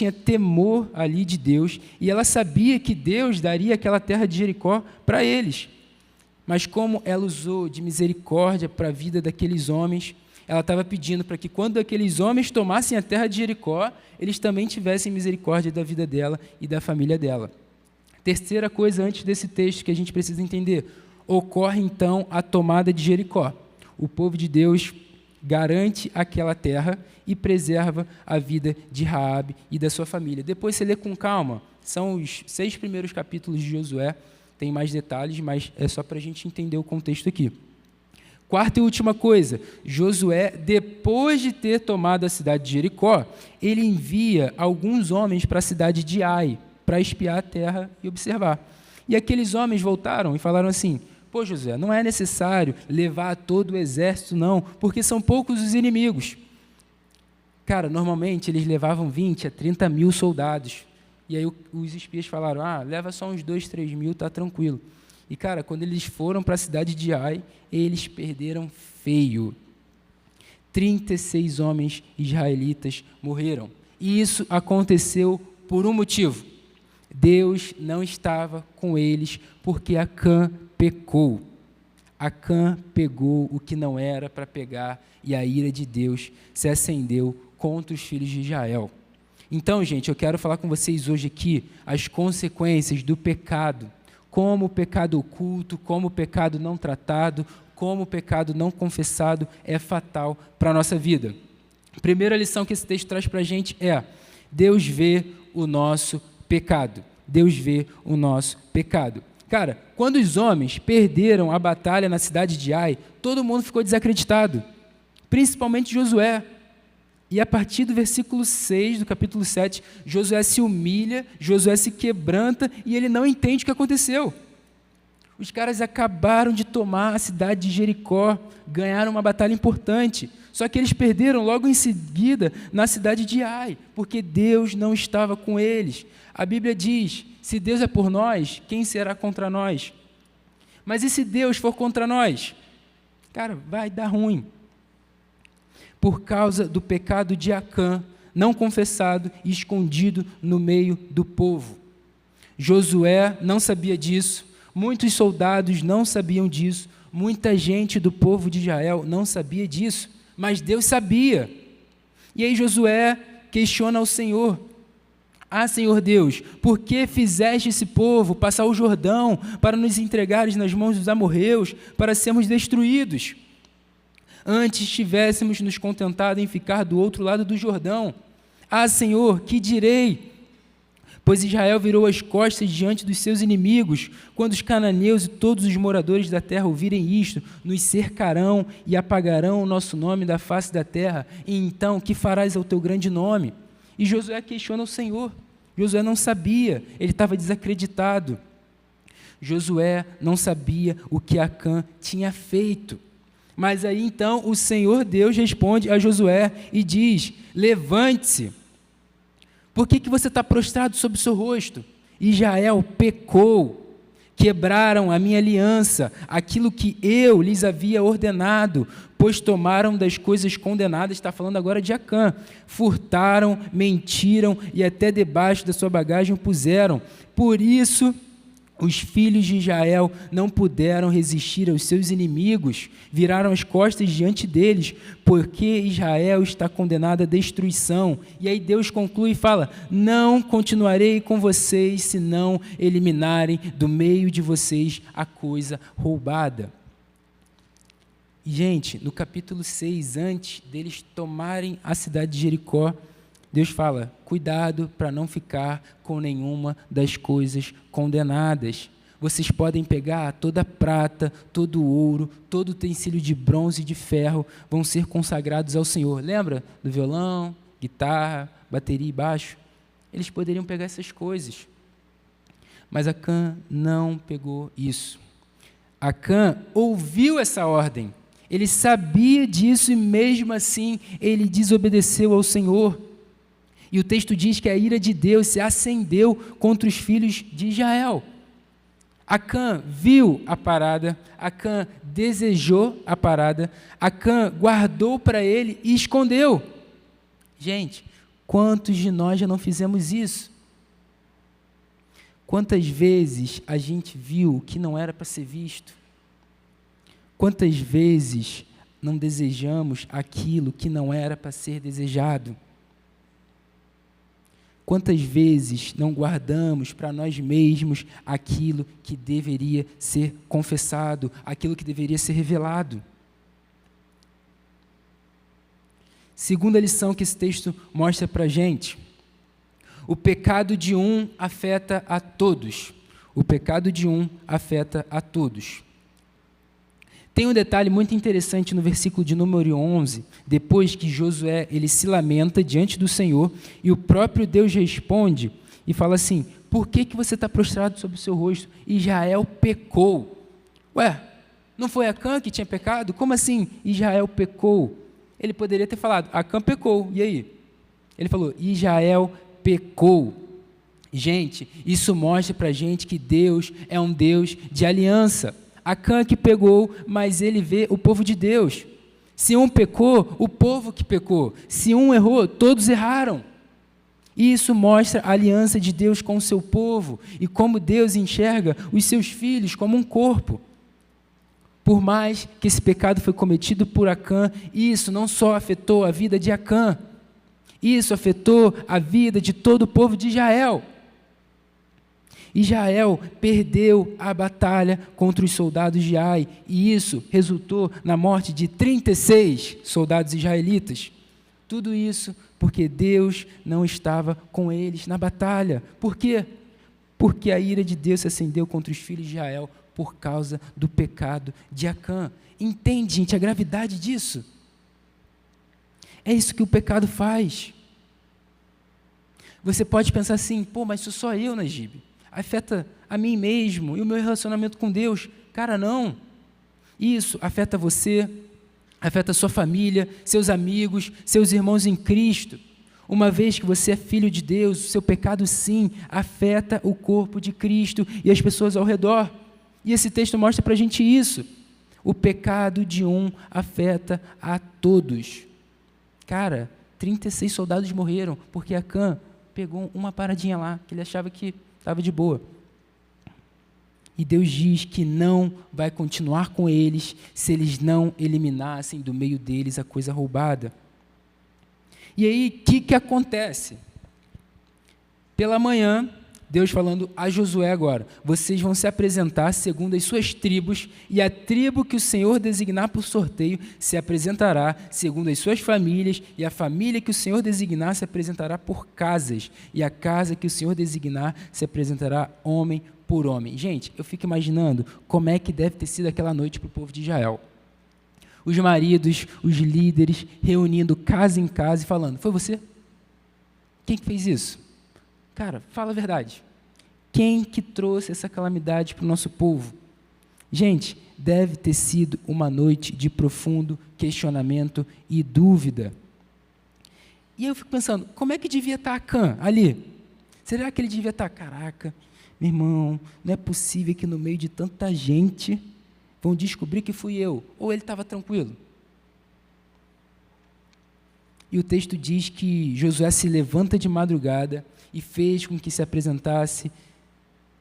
tinha temor ali de Deus, e ela sabia que Deus daria aquela terra de Jericó para eles. Mas como ela usou de misericórdia para a vida daqueles homens, ela estava pedindo para que quando aqueles homens tomassem a terra de Jericó, eles também tivessem misericórdia da vida dela e da família dela. Terceira coisa antes desse texto que a gente precisa entender, ocorre então a tomada de Jericó. O povo de Deus garante aquela terra e preserva a vida de Raabe e da sua família. Depois você lê com calma, são os 6 primeiros capítulos de Josué, tem mais detalhes, mas é só para a gente entender o contexto aqui. Quarta e última coisa, Josué, depois de ter tomado a cidade de Jericó, ele envia alguns homens para a cidade de Ai, para espiar a terra e observar. E aqueles homens voltaram e falaram assim, pô, Josué, não é necessário levar todo o exército, não, porque são poucos os inimigos. Cara, normalmente eles levavam 20 a 30 mil soldados. E aí os espias falaram, leva só uns 2, 3 mil, tá tranquilo. E, cara, quando eles foram para a cidade de Ai, eles perderam feio. 36 homens israelitas morreram. E isso aconteceu por um motivo. Deus não estava com eles porque Acã pecou. Acã pegou o que não era para pegar e a ira de Deus se acendeu contra os filhos de Israel. Então, gente, eu quero falar com vocês hoje aqui as consequências do pecado, como o pecado oculto, como o pecado não tratado, como o pecado não confessado é fatal para a nossa vida. A primeira lição que esse texto traz para a gente é: Deus vê o nosso pecado. Deus vê o nosso pecado. Cara, quando os homens perderam a batalha na cidade de Ai, todo mundo ficou desacreditado, principalmente Josué. E a partir do versículo 6 do capítulo 7, Josué se humilha, Josué se quebranta e ele não entende o que aconteceu. Os caras acabaram de tomar a cidade de Jericó, ganharam uma batalha importante, só que eles perderam logo em seguida na cidade de Ai, porque Deus não estava com eles. A Bíblia diz, se Deus é por nós, quem será contra nós? Mas e se Deus for contra nós? Cara, vai dar ruim. Por causa do pecado de Acã, não confessado e escondido no meio do povo. Josué não sabia disso, muitos soldados não sabiam disso, muita gente do povo de Israel não sabia disso, mas Deus sabia. E aí Josué questiona ao Senhor: Senhor Deus, por que fizeste esse povo passar o Jordão para nos entregares nas mãos dos amorreus, para sermos destruídos? Antes tivéssemos nos contentado em ficar do outro lado do Jordão. Senhor, que direi? Pois Israel virou as costas diante dos seus inimigos. Quando os cananeus e todos os moradores da terra ouvirem isto, nos cercarão e apagarão o nosso nome da face da terra. E então, que farás ao teu grande nome? E Josué questiona o Senhor. Josué não sabia, ele estava desacreditado. Josué não sabia o que Acã tinha feito. Mas aí então o Senhor Deus responde a Josué e diz: levante-se. Por que você está prostrado sobre o seu rosto? Israel pecou, quebraram a minha aliança, aquilo que eu lhes havia ordenado, pois tomaram das coisas condenadas, está falando agora de Acã, furtaram, mentiram e até debaixo da sua bagagem o puseram. Por isso, os filhos de Israel não puderam resistir aos seus inimigos, viraram as costas diante deles, porque Israel está condenado à destruição. E aí Deus conclui e fala: não continuarei com vocês, se não eliminarem do meio de vocês a coisa roubada. E, gente, no capítulo 6, antes deles tomarem a cidade de Jericó, Deus fala: cuidado para não ficar com nenhuma das coisas condenadas. Vocês podem pegar toda a prata, todo o ouro, todo o utensílio de bronze e de ferro, vão ser consagrados ao Senhor. Lembra do violão, guitarra, bateria e baixo? Eles poderiam pegar essas coisas. Mas Acã não pegou isso. Acã ouviu essa ordem. Ele sabia disso e mesmo assim ele desobedeceu ao Senhor. E o texto diz que a ira de Deus se acendeu contra os filhos de Israel. Acã viu a parada, Acã desejou a parada, Acã guardou para ele e escondeu. Gente, Quantos de nós já não fizemos isso? Quantas vezes a gente viu o que não era para ser visto? Quantas vezes não desejamos aquilo que não era para ser desejado? Quantas vezes não guardamos para nós mesmos aquilo que deveria ser confessado, aquilo que deveria ser revelado? Segunda lição que esse texto mostra para a gente: o pecado de um afeta a todos. O pecado de um afeta a todos. Tem um detalhe muito interessante no versículo de número 11, depois que Josué ele se lamenta diante do Senhor, e o próprio Deus responde e fala assim: por que você está prostrado sobre o seu rosto? Israel pecou. Ué, não foi Acã que tinha pecado? Como assim Israel pecou? Ele poderia ter falado, Acã pecou, e aí? Ele falou, Israel pecou. Gente, isso mostra para a gente que Deus é um Deus de aliança. Acã que pegou, mas ele vê o povo de Deus. Se um pecou, o povo que pecou. Se um errou, todos erraram. E isso mostra a aliança de Deus com o seu povo e como Deus enxerga os seus filhos como um corpo. Por mais que esse pecado foi cometido por Acã, isso não só afetou a vida de Acã, isso afetou a vida de todo o povo de Israel. Israel perdeu a batalha contra os soldados de Ai, e isso resultou na morte de 36 soldados israelitas. Tudo isso porque Deus não estava com eles na batalha. Por quê? Porque a ira de Deus se acendeu contra os filhos de Israel por causa do pecado de Acã. Entende, gente, a gravidade disso? É isso que o pecado faz. Você pode pensar assim, mas sou só eu, Najib. Afeta a mim mesmo e o meu relacionamento com Deus. Cara, não. Isso afeta você, afeta a sua família, seus amigos, seus irmãos em Cristo. Uma vez que você é filho de Deus, o seu pecado sim afeta o corpo de Cristo e as pessoas ao redor. E esse texto mostra para a gente isso. O pecado de um afeta a todos. Cara, 36 soldados morreram porque Acã pegou uma paradinha lá, que ele achava que estava de boa. E Deus diz que não vai continuar com eles se eles não eliminassem do meio deles a coisa roubada. E aí, o que acontece? Pela manhã, Deus falando a Josué agora, vocês vão se apresentar segundo as suas tribos, e a tribo que o Senhor designar por sorteio se apresentará segundo as suas famílias, e a família que o Senhor designar se apresentará por casas, e a casa que o Senhor designar se apresentará homem por homem. Gente, eu fico imaginando como é que deve ter sido aquela noite para o povo de Israel. Os maridos, os líderes, reunindo casa em casa e falando, foi você? Quem que fez isso? Cara, fala a verdade. Quem que trouxe essa calamidade para o nosso povo? Gente, deve ter sido uma noite de profundo questionamento e dúvida. E eu fico pensando, como é que devia estar Acã ali? Será que ele devia estar, caraca, meu irmão, não é possível que no meio de tanta gente vão descobrir que fui eu? Ou ele estava tranquilo? E o texto diz que Josué se levanta de madrugada e fez com que se apresentasse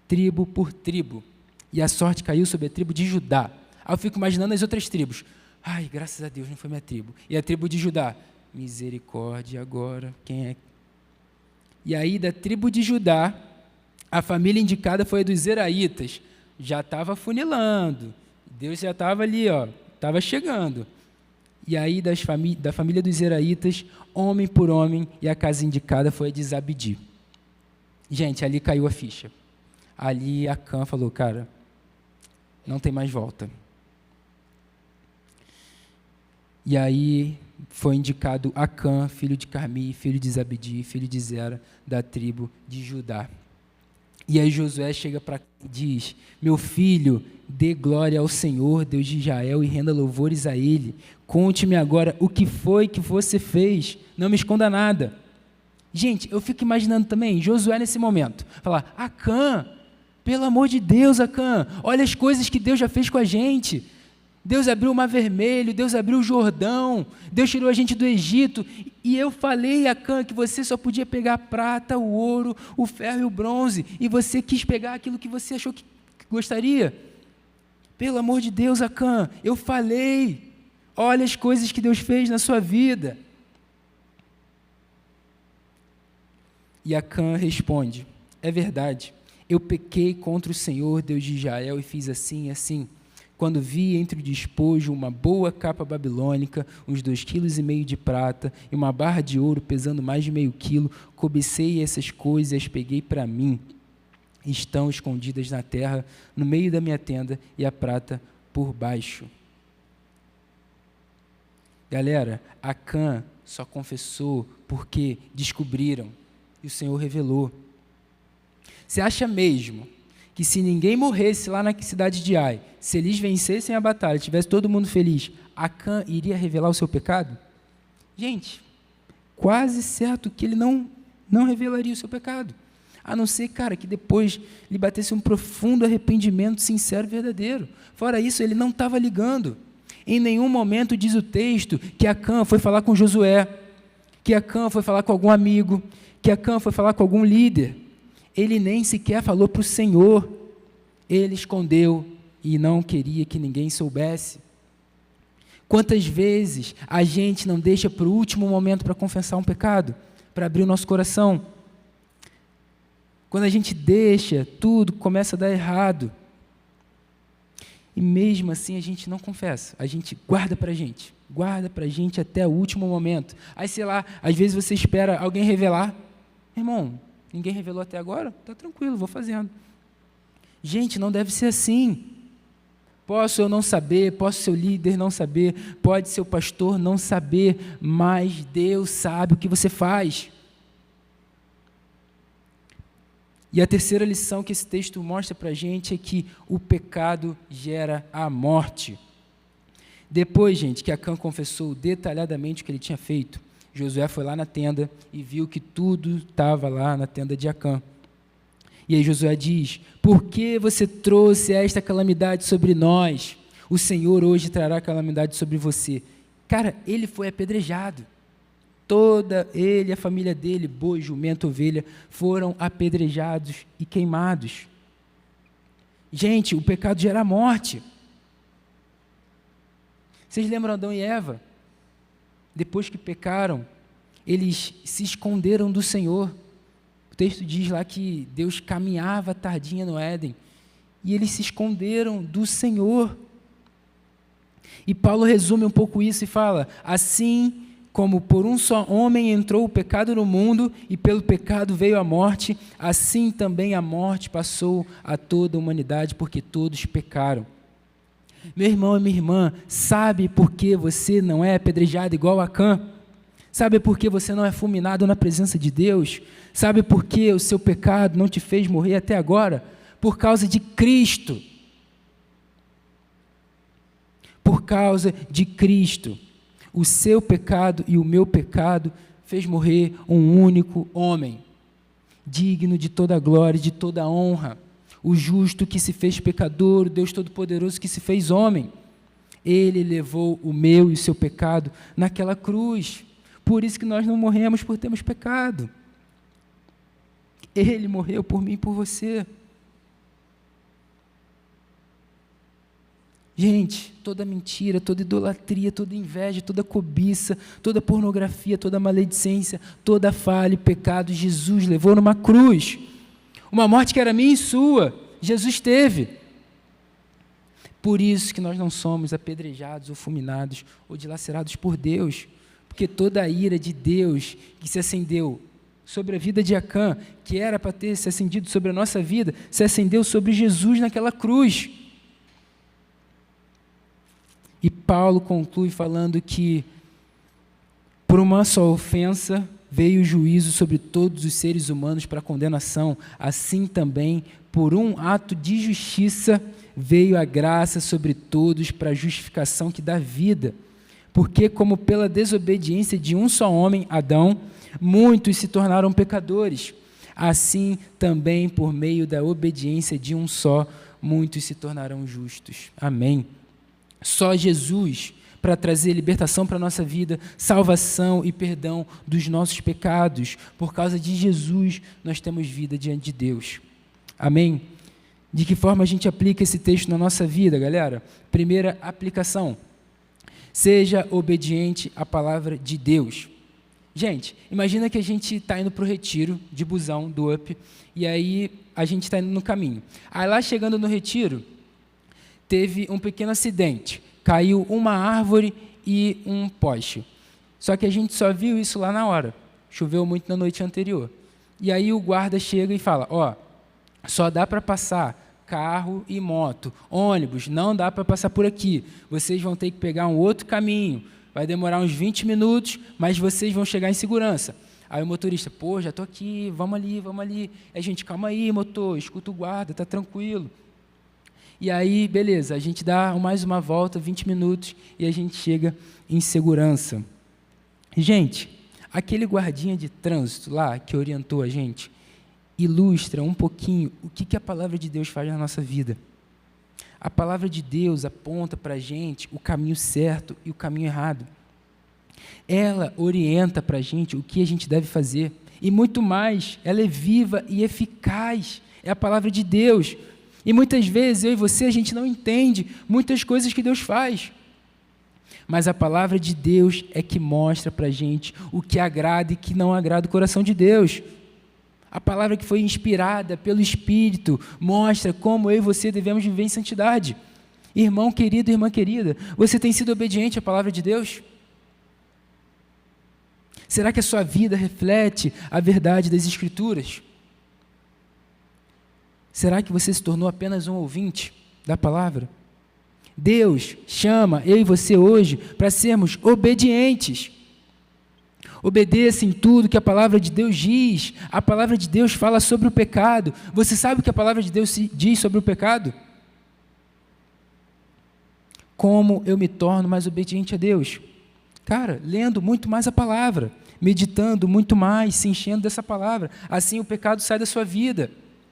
tribo por tribo. E a sorte caiu sobre a tribo de Judá. Aí eu fico imaginando as outras tribos. Ai, graças a Deus não foi minha tribo. E a tribo de Judá. Misericórdia, agora, quem é? E aí da tribo de Judá, a família indicada foi a dos Zeraitas. Já estava funilando. Deus já estava ali, estava chegando. E aí da família dos Zeraitas, homem por homem, e a casa indicada foi a de Zabdi. Gente, ali caiu a ficha. Ali Acã falou, cara, não tem mais volta. E aí foi indicado Acã, filho de Carmi, filho de Zabdi, filho de Zera, da tribo de Judá. E aí Josué chega para e diz, meu filho, dê glória ao Senhor, Deus de Israel, e renda louvores a Ele. Conte-me agora o que foi que você fez, não me esconda nada. Gente, eu fico imaginando também, Josué nesse momento, falar, Acã, pelo amor de Deus, Acã, olha as coisas que Deus já fez com a gente. Deus abriu o Mar Vermelho, Deus abriu o Jordão, Deus tirou a gente do Egito, e eu falei a Acã que você só podia pegar a prata, o ouro, o ferro e o bronze, e você quis pegar aquilo que você achou que gostaria. Pelo amor de Deus, Acã, eu falei, olha as coisas que Deus fez na sua vida. E Acã responde, é verdade, eu pequei contra o Senhor, Deus de Israel, e fiz assim e assim. Quando vi entre o despojo uma boa capa babilônica, uns 2,5 kg de prata e uma barra de ouro pesando mais de meio quilo, cobicei essas coisas e as peguei para mim. Estão escondidas na terra, no meio da minha tenda, e a prata por baixo. Galera, Acã só confessou porque descobriram e o Senhor revelou. Você acha mesmo que se ninguém morresse lá na cidade de Ai, se eles vencessem a batalha, tivesse todo mundo feliz, Acã iria revelar o seu pecado? Gente, quase certo que ele não revelaria o seu pecado. A não ser, cara, que depois lhe batesse um profundo arrependimento sincero e verdadeiro. Fora isso, ele não estava ligando. Em nenhum momento diz o texto que Acã foi falar com Josué, que Acã foi falar com algum amigo, que Acã foi falar com algum líder. Ele nem sequer falou para o Senhor. Ele escondeu e não queria que ninguém soubesse. Quantas vezes a gente não deixa para o último momento para confessar um pecado, para abrir o nosso coração? Quando a gente deixa, tudo começa a dar errado. E mesmo assim a gente não confessa, a gente guarda para a gente até o último momento. Aí, sei lá, às vezes você espera alguém revelar. Irmão, ninguém revelou até agora? Está tranquilo, vou fazendo. Gente, não deve ser assim. Posso eu não saber, posso seu líder não saber, pode seu pastor não saber, mas Deus sabe o que você faz. E a terceira lição que esse texto mostra para a gente é que o pecado gera a morte. Depois, gente, que Acã confessou detalhadamente o que ele tinha feito, Josué foi lá na tenda e viu que tudo estava lá na tenda de Acã. E aí Josué diz, por que você trouxe esta calamidade sobre nós? O Senhor hoje trará calamidade sobre você. Cara, ele foi apedrejado. Ele e a família dele, boi, jumento, ovelha, foram apedrejados e queimados. Gente, o pecado gera morte. Vocês lembram Adão e Eva? Depois que pecaram, eles se esconderam do Senhor. O texto diz lá que Deus caminhava tardinha no Éden, e eles se esconderam do Senhor. E Paulo resume um pouco isso e fala, assim como por um só homem entrou o pecado no mundo, e pelo pecado veio a morte, assim também a morte passou a toda a humanidade, porque todos pecaram. Meu irmão e minha irmã, sabe por que você não é apedrejado igual a Acã? Sabe por que você não é fulminado na presença de Deus? Sabe por que o seu pecado não te fez morrer até agora? Por causa de Cristo. Por causa de Cristo. O seu pecado e o meu pecado fez morrer um único homem, digno de toda a glória e de toda a honra. O justo que se fez pecador, o Deus Todo-Poderoso que se fez homem. Ele levou o meu e o seu pecado naquela cruz. Por isso que nós não morremos por termos pecado. Ele morreu por mim e por você. Gente, toda mentira, toda idolatria, toda inveja, toda cobiça, toda pornografia, toda maledicência, toda falha e pecado, Jesus levou numa cruz. Uma morte que era minha e sua, Jesus teve. Por isso que nós não somos apedrejados ou fulminados ou dilacerados por Deus, porque toda a ira de Deus que se acendeu sobre a vida de Acã, que era para ter se acendido sobre a nossa vida, se acendeu sobre Jesus naquela cruz. E Paulo conclui falando que por uma só ofensa veio o juízo sobre todos os seres humanos para condenação, assim também por um ato de justiça veio a graça sobre todos para a justificação que dá vida. Porque como pela desobediência de um só homem, Adão, muitos se tornaram pecadores, assim também por meio da obediência de um só, muitos se tornarão justos. Amém. Só Jesus para trazer libertação para a nossa vida, salvação e perdão dos nossos pecados. Por causa de Jesus, nós temos vida diante de Deus. Amém? De que forma a gente aplica esse texto na nossa vida, galera? Primeira aplicação: seja obediente à palavra de Deus. Gente, imagina que a gente está indo para o retiro de busão do UP, e aí a gente está indo no caminho. Aí lá chegando no retiro, teve um pequeno acidente. Caiu uma árvore e um poste. Só que a gente só viu isso lá na hora. Choveu muito na noite anterior. E aí o guarda chega e fala, só dá para passar carro e moto. Ônibus, não dá para passar por aqui. Vocês vão ter que pegar um outro caminho. Vai demorar uns 20 minutos, mas vocês vão chegar em segurança. Aí o motorista, já estou aqui, vamos ali. Aí a gente, calma aí, motor, escuta o guarda, está tranquilo. E aí, beleza, a gente dá mais uma volta, 20 minutos, e a gente chega em segurança. Gente, aquele guardinha de trânsito lá, que orientou a gente, ilustra um pouquinho o que a palavra de Deus faz na nossa vida. A palavra de Deus aponta para a gente o caminho certo e o caminho errado. Ela orienta para a gente o que a gente deve fazer. E muito mais, ela é viva e eficaz. É a palavra de Deus. E muitas vezes, eu e você, a gente não entende muitas coisas que Deus faz. Mas a palavra de Deus é que mostra para a gente o que agrada e que não agrada o coração de Deus. A palavra que foi inspirada pelo Espírito mostra como eu e você devemos viver em santidade. Irmão querido, irmã querida, você tem sido obediente à palavra de Deus? Será que a sua vida reflete a verdade das Escrituras? Será que você se tornou apenas um ouvinte da palavra? Deus chama eu e você hoje para sermos obedientes. Obedeça em tudo que a palavra de Deus diz. A palavra de Deus fala sobre o pecado. Você sabe o que a palavra de Deus diz sobre o pecado? Como eu me torno mais obediente a Deus? Cara, lendo muito mais a palavra, meditando muito mais, se enchendo dessa palavra. Assim o pecado sai da sua vida.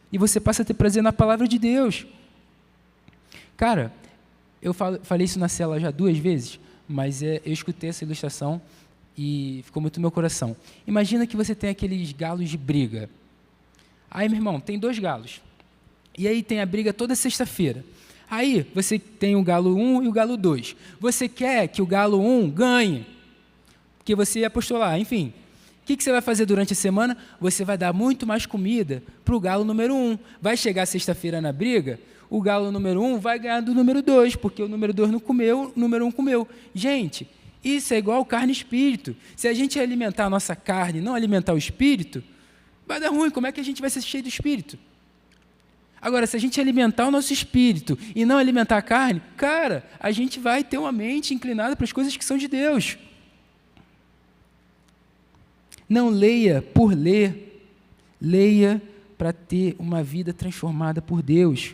E você passa a ter prazer na palavra de Deus. Cara, eu falei isso na cela já 2 vezes, mas eu escutei essa ilustração e ficou muito no meu coração. Imagina que você tem aqueles galos de briga. Aí, meu irmão, tem 2 galos. E aí tem a briga toda sexta-feira. Aí você tem o galo 1 e o galo 2. Você quer que o galo 1 ganhe, porque você apostou lá, enfim. O que você vai fazer durante a semana? Você vai dar muito mais comida para o galo número 1. Vai chegar sexta-feira na briga, o galo número 1 vai ganhar do número 2, porque o número 2 não comeu, o número 1 comeu. Gente, isso é igual carne e espírito. Se a gente alimentar a nossa carne e não alimentar o espírito, vai dar ruim. Como é que a gente vai ser cheio do espírito? Agora, se a gente alimentar o nosso espírito e não alimentar a carne, cara, a gente vai ter uma mente inclinada para as coisas que são de Deus. Não leia por ler, leia para ter uma vida transformada por Deus.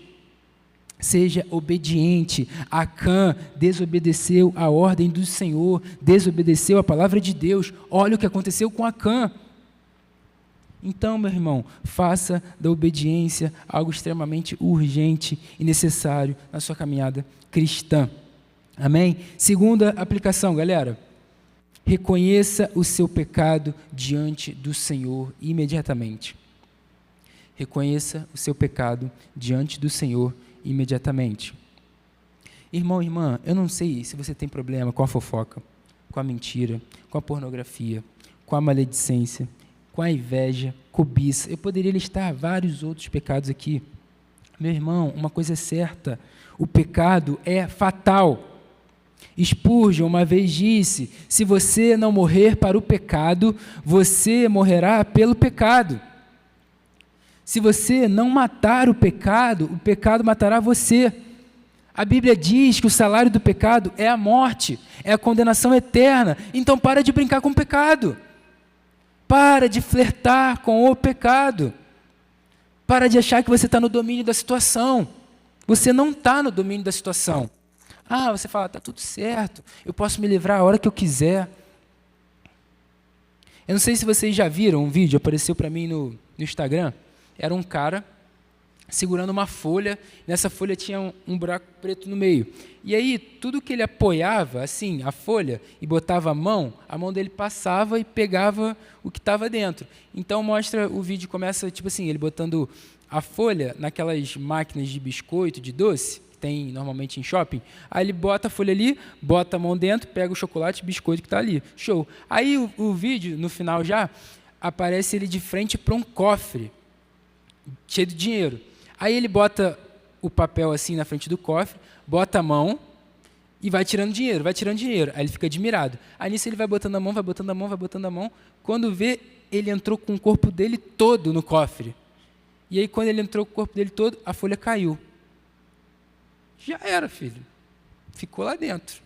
Seja obediente. Acã desobedeceu a ordem do Senhor, desobedeceu a palavra de Deus. Olha o que aconteceu com Acã. Então, meu irmão, faça da obediência algo extremamente urgente e necessário na sua caminhada cristã. Amém? Segunda aplicação, galera. Reconheça o seu pecado diante do Senhor imediatamente. Reconheça o seu pecado diante do Senhor imediatamente. Irmão, irmã, eu não sei se você tem problema com a fofoca, com a mentira, com a pornografia, com a maledicência, com a inveja, cobiça. Eu poderia listar vários outros pecados aqui. Meu irmão, uma coisa é certa, o pecado é fatal. Spurgeon uma vez disse, se você não morrer para o pecado, você morrerá pelo pecado. Se você não matar o pecado matará você. A Bíblia diz que o salário do pecado é a morte, é a condenação eterna. Então para de brincar com o pecado. Para de flertar com o pecado. Para de achar que você está no domínio da situação. Você não está no domínio da situação. Você fala, está tudo certo, eu posso me livrar a hora que eu quiser. Eu não sei se vocês já viram um vídeo, apareceu para mim no Instagram. Era um cara segurando uma folha. Nessa folha tinha um buraco preto no meio. E aí, tudo que ele apoiava, assim, a folha, e botava a mão dele passava e pegava o que estava dentro. Então, mostra, o vídeo começa, tipo assim, ele botando a folha naquelas máquinas de biscoito, de doce, que tem normalmente em shopping. Aí ele bota a folha ali, bota a mão dentro, pega o chocolate e biscoito que está ali. Show. Aí, o vídeo, no final já, aparece ele de frente para um cofre, cheio de dinheiro. Aí ele bota o papel assim na frente do cofre, bota a mão e vai tirando dinheiro, vai tirando dinheiro. Aí ele fica admirado. Aí nisso ele vai botando a mão, vai botando a mão, vai botando a mão. Quando vê, ele entrou com o corpo dele todo no cofre. E aí quando ele entrou com o corpo dele todo, a folha caiu. Já era, filho. Ficou lá dentro.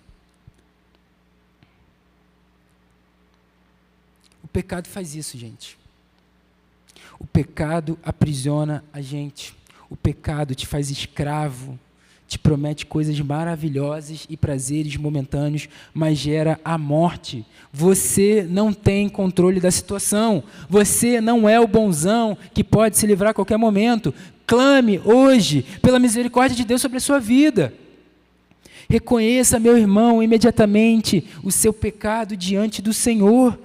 O pecado faz isso, gente. O pecado aprisiona a gente. O pecado te faz escravo, te promete coisas maravilhosas e prazeres momentâneos, mas gera a morte. Você não tem controle da situação. Você não é o bonzão que pode se livrar a qualquer momento. Clame hoje pela misericórdia de Deus sobre a sua vida. Reconheça, meu irmão, imediatamente o seu pecado diante do Senhor.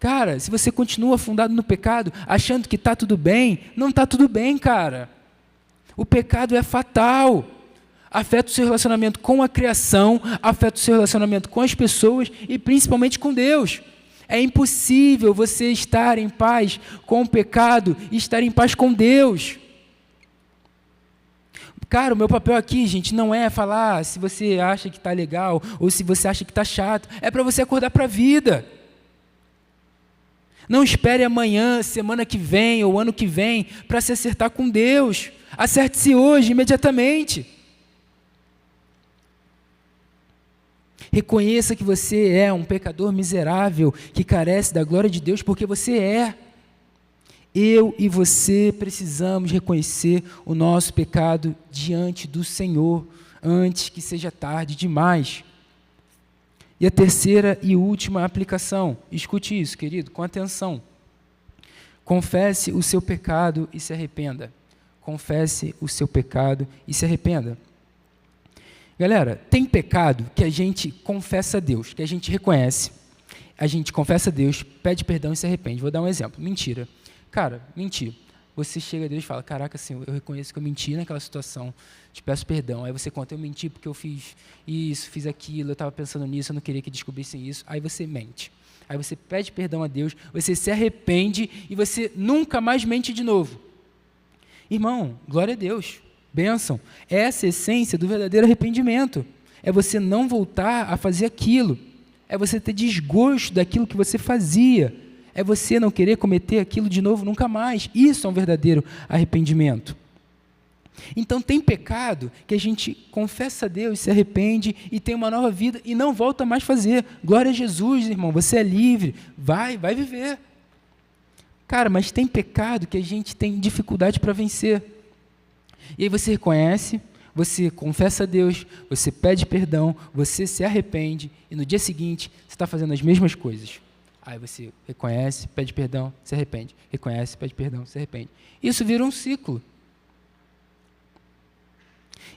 Cara, se você continua afundado no pecado, achando que está tudo bem, não está tudo bem, cara. O pecado é fatal. Afeta o seu relacionamento com a criação, afeta o seu relacionamento com as pessoas e principalmente com Deus. É impossível você estar em paz com o pecado e estar em paz com Deus. Cara, o meu papel aqui, gente, não é falar se você acha que está legal ou se você acha que está chato. É para você acordar para a vida. Não espere amanhã, semana que vem ou ano que vem para se acertar com Deus. Acerte-se hoje, imediatamente. Reconheça que você é um pecador miserável que carece da glória de Deus, porque você é. Eu e você precisamos reconhecer o nosso pecado diante do Senhor, antes que seja tarde demais. E a terceira e última aplicação, escute isso, querido, com atenção. Confesse o seu pecado e se arrependa. Confesse o seu pecado e se arrependa. Galera, tem pecado que a gente confessa a Deus, que a gente reconhece. A gente confessa a Deus, pede perdão e se arrepende. Vou dar um exemplo. Mentira. Cara, mentir. Você chega a Deus e fala, caraca, Senhor, eu reconheço que eu menti naquela situação, te peço perdão. Aí você conta, eu menti porque eu fiz isso, fiz aquilo, eu estava pensando nisso, eu não queria que descobrissem isso. Aí você mente. Aí você pede perdão a Deus, você se arrepende e você nunca mais mente de novo. Irmão, glória a Deus, bênção. Essa é a essência do verdadeiro arrependimento. É você não voltar a fazer aquilo. É você ter desgosto daquilo que você fazia. É você não querer cometer aquilo de novo nunca mais. Isso é um verdadeiro arrependimento. Então tem pecado que a gente confessa a Deus, se arrepende e tem uma nova vida e não volta mais a fazer. Glória a Jesus, irmão, você é livre, vai viver. Cara, mas tem pecado que a gente tem dificuldade para vencer. E aí você reconhece, você confessa a Deus, você pede perdão, você se arrepende e no dia seguinte você está fazendo as mesmas coisas. Aí você reconhece, pede perdão, se arrepende. Reconhece, pede perdão, se arrepende. Isso vira um ciclo.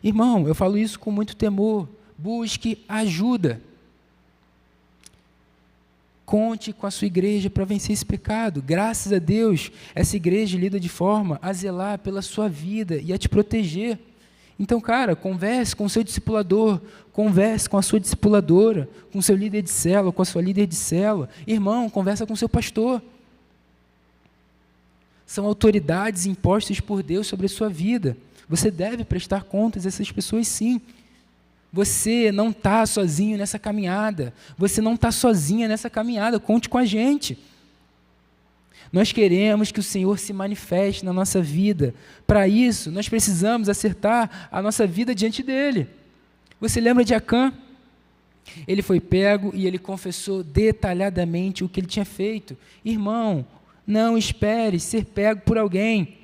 Irmão, eu falo isso com muito temor. Busque ajuda. Conte com a sua igreja para vencer esse pecado. Graças a Deus, essa igreja lida de forma a zelar pela sua vida e a te proteger. Então, cara, converse com o seu discipulador, converse com a sua discipuladora, com o seu líder de célula, com a sua líder de célula. Irmão, conversa com o seu pastor. São autoridades impostas por Deus sobre a sua vida. Você deve prestar contas a essas pessoas, sim. Você não está sozinho nessa caminhada. Você não está sozinha nessa caminhada. Conte com a gente. Nós queremos que o Senhor se manifeste na nossa vida. Para isso, nós precisamos acertar a nossa vida diante dEle. Você lembra de Acã? Ele foi pego e ele confessou detalhadamente o que ele tinha feito. Irmão, não espere ser pego por alguém.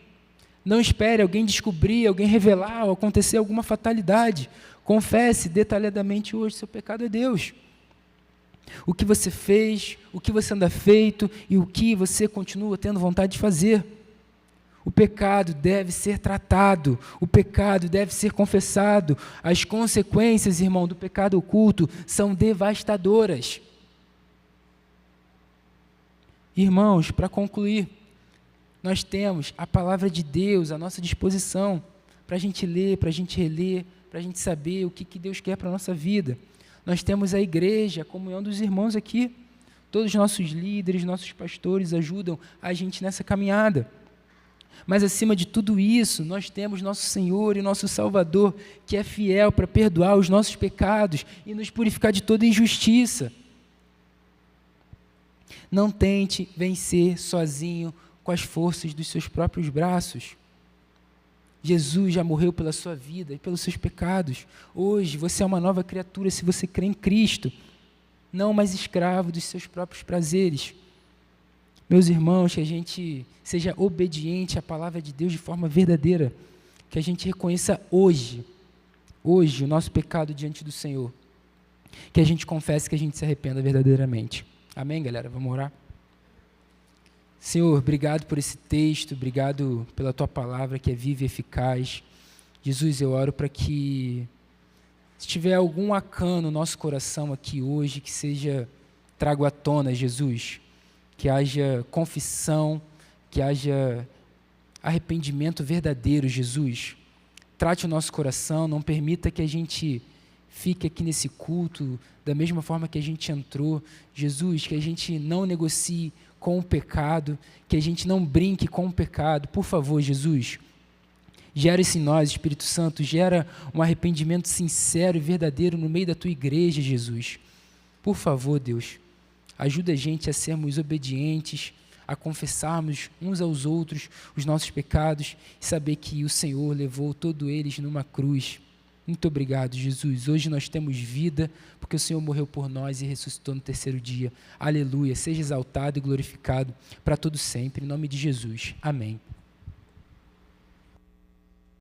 Não espere alguém descobrir, alguém revelar ou acontecer alguma fatalidade. Confesse detalhadamente hoje, seu pecado é Deus. O que você fez, o que você anda feito e o que você continua tendo vontade de fazer. O pecado deve ser tratado, o pecado deve ser confessado. As consequências, irmão, do pecado oculto são devastadoras. Irmãos, para concluir, nós temos a palavra de Deus à nossa disposição para a gente ler, para a gente reler, para a gente saber o que Deus quer para a nossa vida. Nós temos a igreja, a comunhão dos irmãos aqui. Todos os nossos líderes, nossos pastores ajudam a gente nessa caminhada. Mas acima de tudo isso, nós temos nosso Senhor e nosso Salvador, que é fiel para perdoar os nossos pecados e nos purificar de toda injustiça. Não tente vencer sozinho com as forças dos seus próprios braços. Jesus já morreu pela sua vida e pelos seus pecados. Hoje você é uma nova criatura se você crê em Cristo, não mais escravo dos seus próprios prazeres. Meus irmãos, que a gente seja obediente à palavra de Deus de forma verdadeira, que a gente reconheça hoje o nosso pecado diante do Senhor, que a gente confesse, que a gente se arrependa verdadeiramente. Amém, galera? Vamos orar? Senhor, obrigado por esse texto, obrigado pela Tua palavra que é viva e eficaz. Jesus, eu oro para que, se tiver algum acã no nosso coração aqui hoje, que seja trago à tona, Jesus, que haja confissão, que haja arrependimento verdadeiro, Jesus. Trate o nosso coração, não permita que a gente fique aqui nesse culto da mesma forma que a gente entrou. Jesus, que a gente não negocie com o pecado, que a gente não brinque com o pecado. Por favor, Jesus, gera isso em nós, Espírito Santo, gera um arrependimento sincero e verdadeiro no meio da Tua igreja, Jesus. Por favor, Deus, ajuda a gente a sermos obedientes, a confessarmos uns aos outros os nossos pecados e saber que o Senhor levou todos eles numa cruz. Muito obrigado, Jesus. Hoje nós temos vida, porque o Senhor morreu por nós e ressuscitou no terceiro dia. Aleluia. Seja exaltado e glorificado para todo sempre. Em nome de Jesus. Amém.